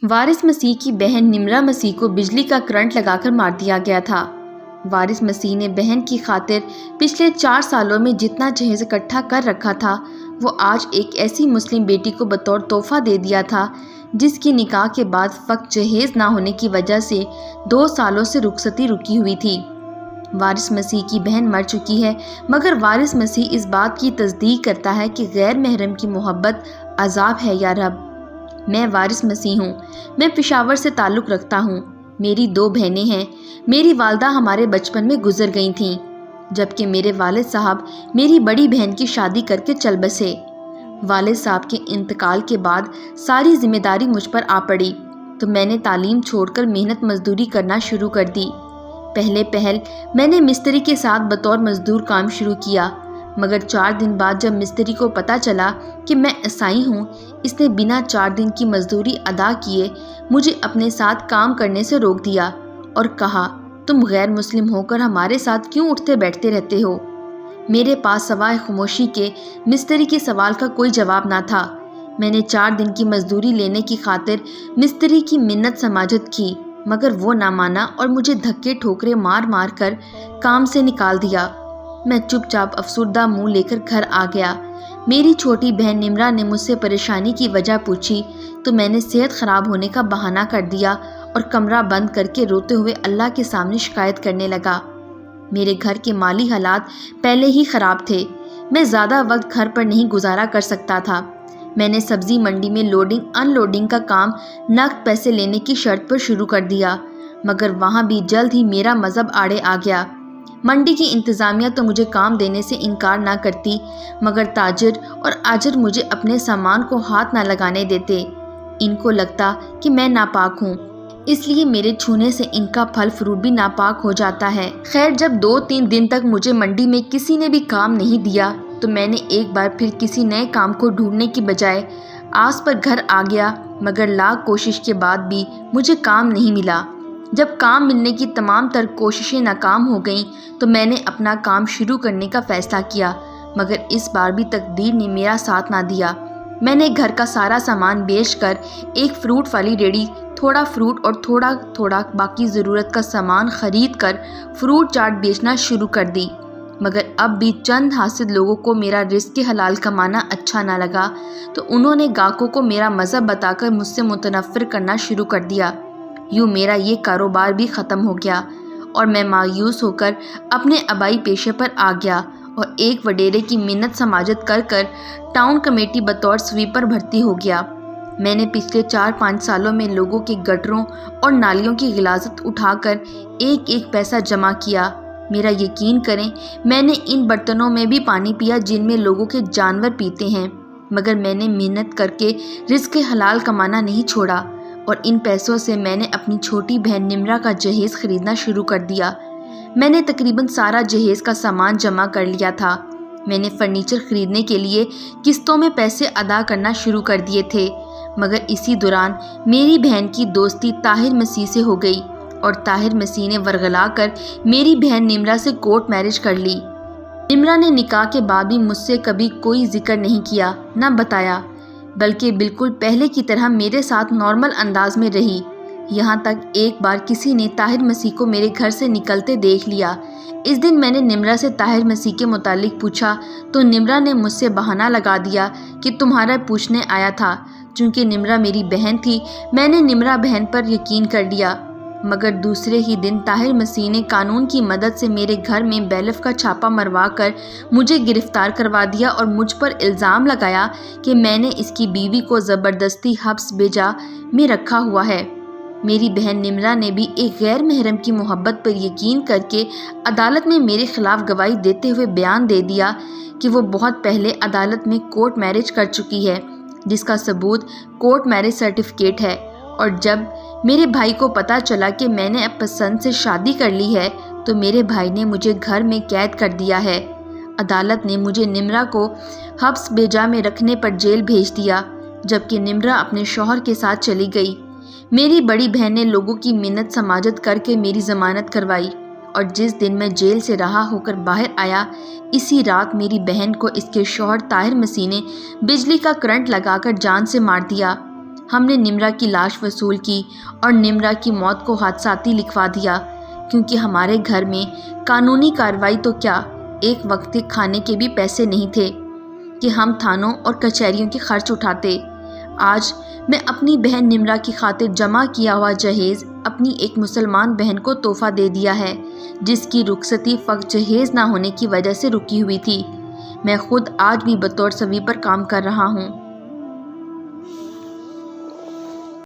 وارث مسیح کی بہن نمرہ مسیح کو بجلی کا کرنٹ لگا کر مار دیا گیا تھا۔ وارث مسیح نے بہن کی خاطر پچھلے 4 سالوں میں جتنا جہیز اکٹھا کر رکھا تھا وہ آج ایک ایسی مسلم بیٹی کو بطور تحفہ دے دیا تھا جس کی نکاح کے بعد فقط جہیز نہ ہونے کی وجہ سے 2 سالوں سے رخصتی رکی ہوئی تھی۔ وارث مسیح کی بہن مر چکی ہے، مگر وارث مسیح اس بات کی تصدیق کرتا ہے کہ غیر محرم کی محبت عذاب ہے یا رب۔ میں وارث مسیح ہوں۔ میں پشاور سے تعلق رکھتا ہوں۔ میری 2 بہنیں ہیں۔ میری والدہ ہمارے بچپن میں گزر گئی تھیں، جبکہ میرے والد صاحب میری بڑی بہن کی شادی کر کے چل بسے۔ والد صاحب کے انتقال کے بعد ساری ذمہ داری مجھ پر آ پڑی تو میں نے تعلیم چھوڑ کر محنت مزدوری کرنا شروع کر دی۔ پہل میں نے مستری کے ساتھ بطور مزدور کام شروع کیا، مگر 4 دن بعد جب مستری کو پتہ چلا کہ میں عیسائی ہوں، اس نے بنا 4 دن کی مزدوری ادا کیے مجھے اپنے ساتھ کام کرنے سے روک دیا اور کہا، تم غیر مسلم ہو کر ہمارے ساتھ کیوں اٹھتے بیٹھتے رہتے ہو؟ میرے پاس سوائے خاموشی کے مستری کے سوال کا کوئی جواب نہ تھا۔ میں نے 4 دن کی مزدوری لینے کی خاطر مستری کی منت سماجت کی، مگر وہ نہ مانا اور مجھے دھکے ٹھوکرے مار مار کر کام سے نکال دیا۔ میں چپ چاپ افسردہ منہ لے کر گھر آ گیا۔ میری چھوٹی بہن نمرہ نے مجھ سے پریشانی کی وجہ پوچھی تو میں نے صحت خراب ہونے کا بہانہ کر دیا اور کمرہ بند کر کے روتے ہوئے اللہ کے سامنے شکایت کرنے لگا۔ میرے گھر کے مالی حالات پہلے ہی خراب تھے۔ میں زیادہ وقت گھر پر نہیں گزارا کر سکتا تھا۔ میں نے سبزی منڈی میں لوڈنگ ان لوڈنگ کا کام نقد پیسے لینے کی شرط پر شروع کر دیا، مگر وہاں بھی جلد ہی میرا مذہب آڑے آ گیا۔ منڈی کی انتظامیہ تو مجھے کام دینے سے انکار نہ کرتی، مگر تاجر اور آجر مجھے اپنے سامان کو ہاتھ نہ لگانے دیتے۔ ان کو لگتا کہ میں ناپاک ہوں، اس لیے میرے چھونے سے ان کا پھل فروٹ بھی ناپاک ہو جاتا ہے۔ خیر، جب 2-3 دن تک مجھے منڈی میں کسی نے بھی کام نہیں دیا تو میں نے ایک بار پھر کسی نئے کام کو ڈھونڈنے کی بجائے آس پر گھر آ گیا، مگر لاکھ کوشش کے بعد بھی مجھے کام نہیں ملا۔ جب کام ملنے کی تمام تر کوششیں ناکام ہو گئیں تو میں نے اپنا کام شروع کرنے کا فیصلہ کیا، مگر اس بار بھی تقدیر نے میرا ساتھ نہ دیا۔ میں نے گھر کا سارا سامان بیچ کر ایک فروٹ والی ریڑھی، تھوڑا فروٹ اور تھوڑا تھوڑا باقی ضرورت کا سامان خرید کر فروٹ چاٹ بیچنا شروع کر دی، مگر اب بھی چند حاسد لوگوں کو میرا رزق حلال کمانا اچھا نہ لگا تو انہوں نے گاہکوں کو میرا مذہب بتا کر مجھ سے متنفر کرنا شروع کر دیا۔ یوں میرا یہ کاروبار بھی ختم ہو گیا اور میں مایوس ہو کر اپنے آبائی پیشے پر آ گیا اور ایک وڈیرے کی منت سماجت کر کر ٹاؤن کمیٹی بطور سویپر بھرتی ہو گیا۔ میں نے پچھلے 4-5 سالوں میں لوگوں کے گٹروں اور نالیوں کی غلاظت اٹھا کر ایک ایک پیسہ جمع کیا۔ میرا یقین کریں، میں نے ان برتنوں میں بھی پانی پیا جن میں لوگوں کے جانور پیتے ہیں، مگر میں نے محنت کر کے رزق حلال کمانا نہیں چھوڑا اور ان پیسوں سے میں نے اپنی چھوٹی بہن نمرہ کا جہیز خریدنا شروع کر دیا۔ میں نے تقریباً سارا جہیز کا سامان جمع کر لیا تھا۔ میں نے فرنیچر خریدنے کے لیے قسطوں میں پیسے ادا کرنا شروع کر دیے تھے، مگر اسی دوران میری بہن کی دوستی طاہر مسیح سے ہو گئی اور طاہر مسیح نے ورغلا کر میری بہن نمرہ سے کورٹ میرج کر لی۔ نمرہ نے نکاح کے بعد بھی مجھ سے کبھی کوئی ذکر نہیں کیا، نہ بتایا، بلکہ بالکل پہلے کی طرح میرے ساتھ نارمل انداز میں رہی۔ یہاں تک ایک بار کسی نے طاہر مسیح کو میرے گھر سے نکلتے دیکھ لیا۔ اس دن میں نے نمرہ سے طاہر مسیح کے متعلق پوچھا تو نمرہ نے مجھ سے بہانہ لگا دیا کہ تمہارا پوچھنے آیا تھا۔ چونکہ نمرہ میری بہن تھی، میں نے نمرہ بہن پر یقین کر لیا، مگر دوسرے ہی دن طاہر مسیح نے قانون کی مدد سے میرے گھر میں بیلف کا چھاپا مروا کر مجھے گرفتار کروا دیا اور مجھ پر الزام لگایا کہ میں نے اس کی بیوی کو زبردستی حبس بھیجا میں رکھا ہوا ہے۔ میری بہن نمرہ نے بھی ایک غیر محرم کی محبت پر یقین کر کے عدالت میں میرے خلاف گواہی دیتے ہوئے بیان دے دیا کہ وہ بہت پہلے عدالت میں کورٹ میرج کر چکی ہے، جس کا ثبوت کورٹ میرج سرٹیفکیٹ ہے، اور جب میرے بھائی کو پتہ چلا کہ میں نے پسند سے شادی کر لی ہے تو میرے بھائی نے مجھے گھر میں قید کر دیا ہے۔ عدالت نے مجھے نمرہ کو حبس بھیجا میں رکھنے پر جیل بھیج دیا، جبکہ نمرہ اپنے شوہر کے ساتھ چلی گئی۔ میری بڑی بہن نے لوگوں کی منت سماجت کر کے میری ضمانت کروائی، اور جس دن میں جیل سے رہا ہو کر باہر آیا، اسی رات میری بہن کو اس کے شوہر طاہر مسیح نے بجلی کا کرنٹ لگا کر جان سے مار دیا۔ ہم نے نمرہ کی لاش وصول کی اور نمرہ کی موت کو حادثاتی لکھوا دیا، کیونکہ ہمارے گھر میں قانونی کارروائی تو کیا، ایک وقت کے کھانے کے بھی پیسے نہیں تھے کہ ہم تھانوں اور کچہریوں کے خرچ اٹھاتے۔ آج میں اپنی بہن نمرہ کی خاطر جمع کیا ہوا جہیز اپنی ایک مسلمان بہن کو تحفہ دے دیا ہے، جس کی رخصتی فقط جہیز نہ ہونے کی وجہ سے رکی ہوئی تھی۔ میں خود آج بھی بطور سویپر کام کر رہا ہوں۔